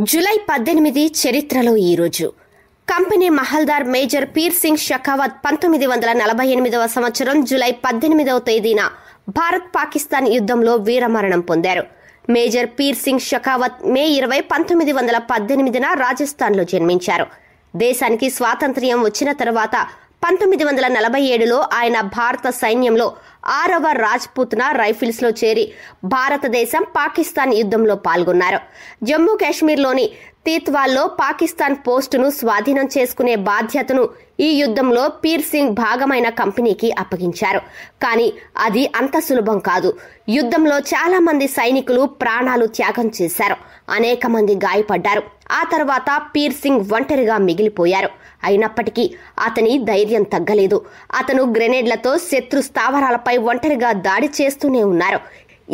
July 18 చరిత్రలో ఈరోజు company మహల్దార్ మేజర్ పీర్ సింగ్ షెకావత్ 1948వ సంవత్సరం జూలై 18వ తేదీన భారత్ పాకిస్తాన్ యుద్ధంలో వీరమరణం పొందారు. మేజర్ పీర్ సింగ్ షెకావత్ మే 20, 1918న రాజస్థాన్లో జన్మించారు. దేశానికి స్వాతంత్ర్యం వచ్చిన తర్వాత 1947లో ఆయన భారత సైన్యంలో 6వ రాజ్పుత్నా రైఫిల్స్లో చేరి భారతదేశం పాకిస్తాన్ యుద్ధంలో పాల్గొన్నారు. జమ్మూ కాశ్మీర్లోని తీత్వాల్లో పాకిస్తాన్ పోస్టును స్వాధీనం చేసుకునే బాధ్యతను ఈ యుద్ధంలో పీర్ సింగ్ భాగమైన కంపెనీకి అప్పగించారు. కానీ అది అంత సులభం కాదు. యుద్ధంలో చాలా మంది సైనికులు ప్రాణాలు త్యాగం చేశారు. అనేక మంది గాయపడ్డారు. ఆ తర్వాత పీర్ సింగ్ ఒంటరిగా మిగిలిపోయారు. అయినప్పటికీ అతని ధైర్యం తగ్గలేదు. అతను గ్రెనేడ్లతో శత్రు స్థావరాలపై ఒంటరిగా దాడి చేస్తూనే ఉన్నారు.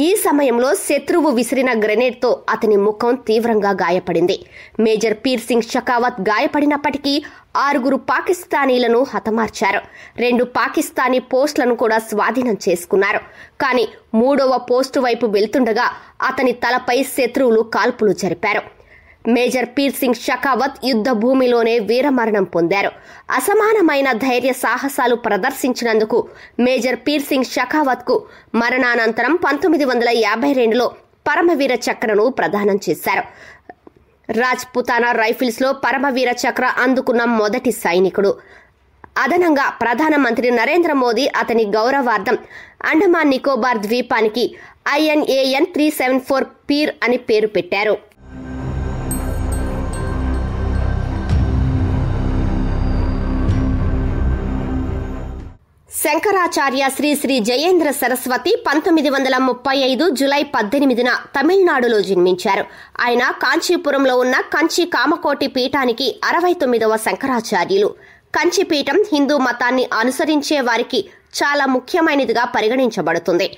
ఈ సమయంలో శత్రువు విసిరిన గ్రెనేడ్తో అతని ముఖం తీవ్రంగా గాయపడింది. మేజర్ పీర్ సింగ్ షెకావత్ గాయపడినప్పటికీ 6 పాకిస్తానీలను హతమార్చారు. 2 పాకిస్తానీ పోస్టులను కూడా స్వాధీనం చేసుకున్నారు. కానీ 3వ పోస్టు వైపు వెళ్తుండగా అతని తలపై శత్రువులు కాల్పులు జరిపారు. మేజర్ పీర్ సింగ్ షెకావత్ యుద్ధ భూమిలోనే వీరమరణం పొందారు. అసమానమైన ధైర్య సాహసాలు ప్రదర్శించినందుకు మేజర్ పీర్ సింగ్ షెకావత్ కు మరణానంతరం 1952లో పరమవీర చక్రను ప్రదానం చేశారు. రాజ్పుతానా రైఫిల్స్ లో పరమవీర చక్ర అందుకున్న మొదటి సైనికుడు. అదనంగా ప్రధానమంత్రి నరేంద్ర మోదీ అతని గౌరవార్థం అండమాన్ నికోబార్ ద్వీపానికి INAN 374 పీర్ అని పేరు పెట్టారు. శంకరాచార్య శ్రీ శ్రీ జయేంద్ర సరస్వతి 1935 జూలై 18న తమిళనాడులో జన్మించారు. ఆయన కాంచీపురంలో ఉన్న కంచి కామకోటి పీఠానికి 69వ శంకరాచార్యులు. కంచి పీఠం హిందూ మతాన్ని అనుసరించే వారికి చాలా ముఖ్యమైనదిగా పరిగణించబడుతుంది.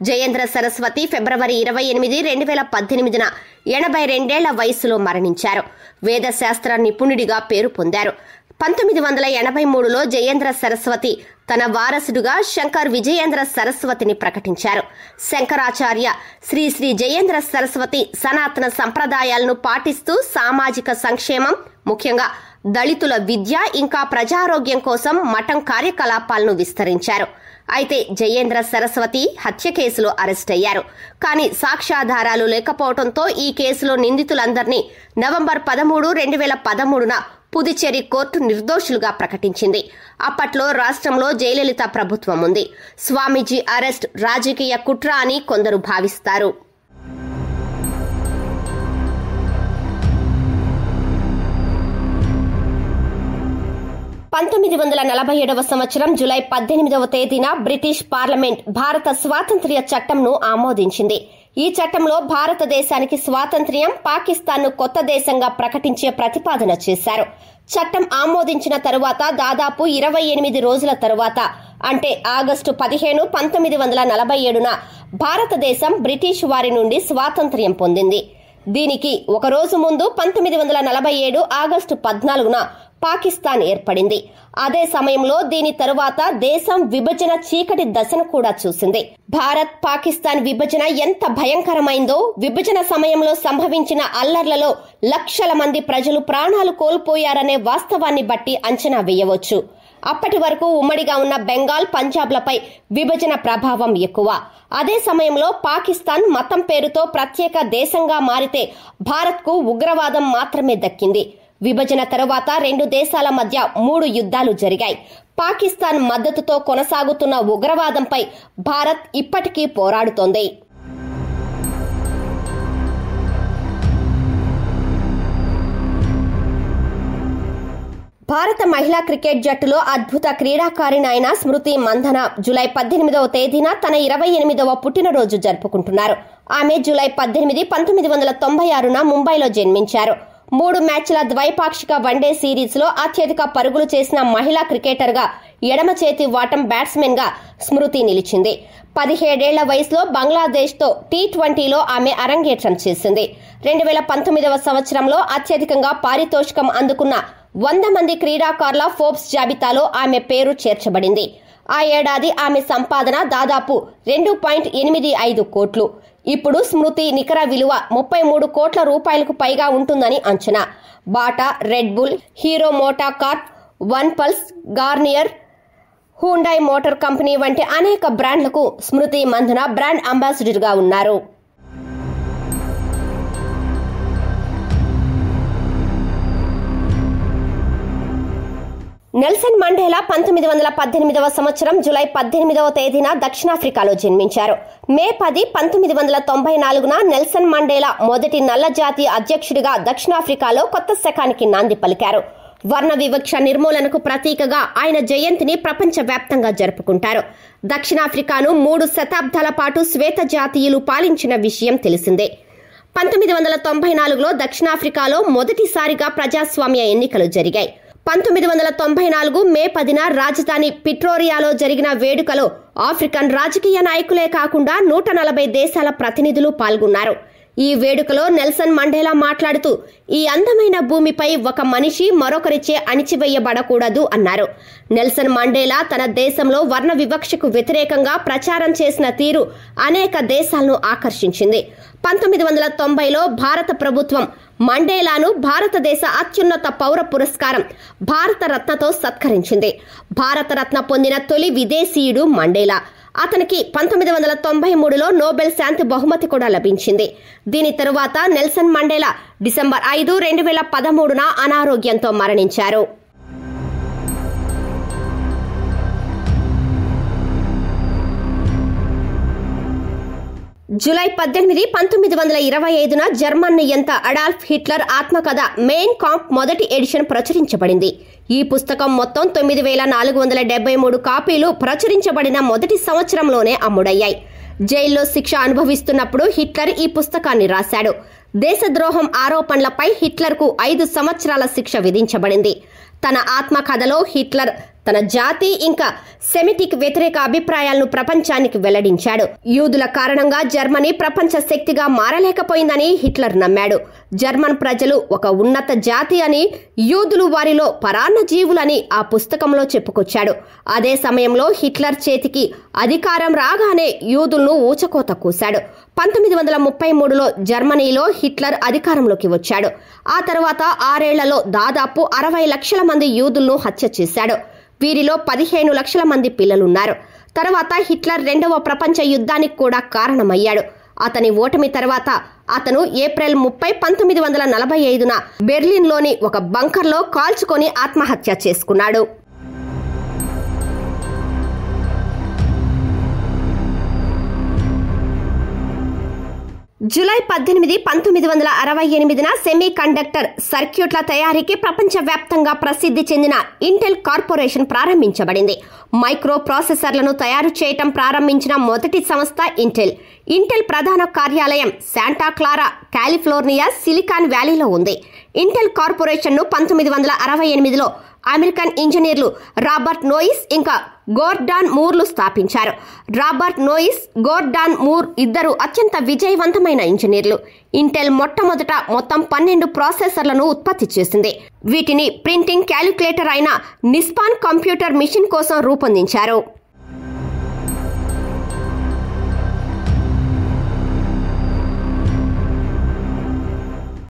జయేంద్ర సరస్వతి ఫిబ్రవరి 28, 2018న 82 వయసులో మరణించారు. వేదశాస్త్ర నిపుణుడిగా పేరు పొందారు. 1983లో జయేంద్ర సరస్వతి తన వారసుడుగా శంకర్ విజయేంద్ర సరస్వతిని ప్రకటించారు. శంకరాచార్య శ్రీ శ్రీ జయేంద్ర సరస్వతి సనాతన సంప్రదాయాలను పాటిస్తూ సామాజిక సంక్షేమం, ముఖ్యంగా దళితుల విద్య ఇంకా ప్రజారోగ్యం కోసం మఠం కార్యకలాపాలను విస్తరించారు. అయితే జయేంద్ర సరస్వతి హత్య కేసులో అరెస్ట్ అయ్యారు. కానీ సాక్ష్యాధారాలు లేకపోవడంతో ఈ కేసులో నిందితులందరినీ నవంబర్ 13, 2013న పుదుచ్చేరి కోర్టు నిర్దోషులుగా ప్రకటించింది. అప్పట్లో రాష్ట్రంలో జయలలిత ప్రభుత్వం ఉంది. స్వామీజీ అరెస్ట్ రాజకీయ కుట్ర అని కొందరు భావిస్తారు. సంవత్సరం జూలై 18వ తేదీన బ్రిటిష్ పార్లమెంట్ భారత స్వాతంత్ర్య చట్టంను ఆమోదించింది. ఈ చట్టంలో భారతదేశానికి స్వాతంత్ర్యం, పాకిస్తాన్ను కొత్త దేశంగా ప్రకటించే ప్రతిపాదన చేశారు. చట్టం ఆమోదించిన తరువాత దాదాపు 28 రోజుల తరువాత, అంటే ఆగస్టు 15, 1947న భారతదేశం బ్రిటిష్ వారి నుండి స్వాతంత్ర్యం పొందింది. దీనికి ఒక రోజు ముందు 1947 ఆగస్టు 14న పాకిస్తాన్ ఏర్పడింది. అదే సమయంలో దీని తరువాత దేశం విభజన చీకటి దశను కూడా చూసింది. భారత్ పాకిస్తాన్ విభజన ఎంత భయంకరమైందో, విభజన సమయంలో సంభవించిన అల్లర్లలో లక్షల మంది ప్రజలు ప్రాణాలు కోల్పోయారనే వాస్తవాన్ని బట్టి అంచనా వేయవచ్చు. అప్పటి వరకు ఉమ్మడిగా ఉన్న బెంగాల్, పంజాబ్లపై విభజన ప్రభావం ఎక్కువ. అదే సమయంలో పాకిస్తాన్ మతం పేరుతో ప్రత్యేక దేశంగా మారితే భారత్కు ఉగ్రవాదం మాత్రమే దక్కింది. విభజన తరువాత 2 దేశాల మధ్య 3 యుద్ధాలు జరిగాయి. పాకిస్తాన్ మద్దతుతో కొనసాగుతున్న ఉగ్రవాదంపై భారత్ ఇప్పటికీ పోరాడుతోంది. భారత మహిళా క్రికెట్ జట్టులో అద్భుత క్రీడాకారిణి అయిన స్మృతి మంధన జూలై 18వ తేదీన తన 28వ పుట్టినరోజు జరుపుకుంటున్నారు. ఆమె జూలై 18, 1996న ముంబైలో జన్మించారు. 3 మ్యాచ్ల ద్వైపాక్షిక వన్డే సిరీస్ లో అత్యధిక పరుగులు చేసిన మహిళా క్రికెటర్ గా, ఎడమ చేతి వాటం బ్యాట్స్మెన్ గా స్మృతి నిలిచింది. 17 ఏళ్ల వయసులో బంగ్లాదేశ్ తో T20లో ఆమె అరంగేట్రం చేసింది. 2019వ సంవత్సరంలో అత్యధికంగా పారితోషికం అందుకున్న 100 మంది క్రీడాకారుల ఫోర్బ్స్ జాబితాలో ఆమె పేరు చేర్చబడింది. ఆ ఏడాది ఆమె సంపాదన దాదాపు 2.85 కోట్లు. ఇప్పుడు స్మృతి నికర విలువ 33 కోట్ల రూపాయలకు పైగా ఉంటుందని అంచనా. Bata, Red Bull, Hero Moto Corp, OnePlus, Garnier, Hyundai Motor Company వంటి అనేక బ్రాండ్లకు స్మృతి మంధన బ్రాండ్ అంబాసిడర్గా ఉన్నారు. నెల్సన్ మండేలా 1918వ సంవత్సరం జూలై 18వ తేదీన దక్షిణాఫ్రికాలో జన్మించారు. మే 10, 1994న నెల్సన్ మండేలా మొదటి నల్ల జాతీయ అధ్యక్షుడిగా దక్షిణాఫ్రికాలో కొత్త శకానికి నాంది పలికారు. వర్ణ వివక్ష నిర్మూలనకు ప్రతీకగా ఆయన జయంతిని ప్రపంచవ్యాప్తంగా జరుపుకుంటారు. దక్షిణాఫ్రికాను 3 శతాబ్దాల పాటు శ్వేత జాతీయులు పాలించిన విషయం తెలిసిందే. 1994లో దక్షిణాఫ్రికాలో మొదటిసారిగా ప్రజాస్వామ్య ఎన్నికలు జరిగాయి. 1994 మే 10న రాజధాని ప్రిటోరియాలో జరిగిన వేడుకలో ఆఫ్రికన్ రాజకీయ నాయకులే కాకుండా 140 దేశాల ప్రతినిధులు పాల్గొన్నారు. ఈ వేడుకలో నెల్సన్ మండేలా మాట్లాడుతూ, ఈ అందమైన భూమిపై ఒక మనిషి మరొకరిచే అణిచివేయబడకూడదు అన్నారు. నెల్సన్ మండేలా తన దేశంలో వర్ణ వివక్షకు వ్యతిరేకంగా ప్రచారం చేసిన తీరు అనేక దేశాలను ఆకర్షించింది. 1990లో భారత ప్రభుత్వం మండేలాను భారతదేశ అత్యున్నత పౌర పురస్కారం భారత రత్నతో సత్కరించింది. భారత రత్న పొందిన తొలి విదేశీయుడు మండేలా. అతనికి 1993లో నోబెల్ శాంతి బహుమతి కూడా లభించింది. దీని తరువాత నెల్సన్ మండేలా డిసెంబర్ 5, 2013న అనారోగ్యంతో మరణించారు. జూలై 18, 1925న జర్మన్ నియంత అడాల్ఫ్ హిట్లర్ ఆత్మకథ మెయిన్ కాంప్ మొదటి ఎడిషన్ ప్రచురించబడింది. ఈ పుస్తకం మొత్తం 9473 కాపీలు ప్రచురించబడిన మొదటి సంవత్సరంలోనే అమ్ముడయ్యాయి. జైల్లో శిక్ష అనుభవిస్తున్నప్పుడు హిట్లర్ ఈ పుస్తకాన్ని రాశాడు. దేశద్రోహం ఆరోపణలపై హిట్లర్కు 5 సంవత్సరాల శిక్ష విధించబడింది. తన ఆత్మకథలో హిట్లర్ తన జాతి ఇంకా సెమిటిక్ వ్యతిరేక అభిప్రాయాలను ప్రపంచానికి వెల్లడించాడు. యూదుల కారణంగా జర్మనీ ప్రపంచ శక్తిగా మారలేకపోయిందని హిట్లర్ నమ్మాడు. జర్మన్ ప్రజలు ఒక ఉన్నత జాతి అని, యూదులు వారిలో పరాన్న జీవులని ఆ పుస్తకంలో చెప్పుకొచ్చాడు. అదే సమయంలో హిట్లర్ చేతికి అధికారం రాగానే యూదులను ఊచకోత కూశాడు. 1933లో జర్మనీలో హిట్లర్ అధికారంలోకి వచ్చాడు. ఆ తర్వాత 6 ఏళ్లలో దాదాపు 60 లక్షల మంది యూదులను హత్య చేశాడు. వీరిలో 15 లక్షల మంది పిల్లలున్నారు. తర్వాత హిట్లర్ 2వ ప్రపంచ యుద్ధానికి కూడా కారణమయ్యాడు. అతని ఓటమి తర్వాత అతను ఏప్రిల్ 30, 1945న బెర్లిన్లోని ఒక బంకర్లో కాల్చుకొని ఆత్మహత్య చేసుకున్నాడు. జూలై 18, 1968న సెమీ కండక్టర్ సర్క్యూట్ల తయారీకి ప్రపంచవ్యాప్తంగా ప్రసిద్ధి చెందిన ఇంటెల్ కార్పొరేషన్ ప్రారంభించబడింది. మైక్రో ప్రాసెసర్లను తయారు చేయటం ప్రారంభించిన మొదటి సంస్థ ఇంటెల్. ఇంటెల్ ప్రధాన కార్యాలయం శాంటా క్లారా, కాలిఫోర్నియా సిలికాన్ వ్యాలీలో ఉంది. ఇంటెల్ కార్పొరేషన్ను 1968లో అమెరికన్ ఇంజనీర్లు రాబర్ట్ నోయిస్ ఇంకా గోర్డాన్ మూర్లు స్థాపించారు. రాబర్ట్ నోయిస్, గోర్డాన్ మూర్ ఇద్దరు అత్యంత విజయవంతమైన ఇంజనీర్లు. ఇంటెల్ మొట్టమొదట మొత్తం 12 ప్రాసెసర్లను ఉత్పత్తి చేసింది. వీటిని ప్రింటింగ్ క్యాలిక్యులేటర్ అయిన నిస్పాన్ కంప్యూటర్ మిషన్ కోసం రూపొందించారు.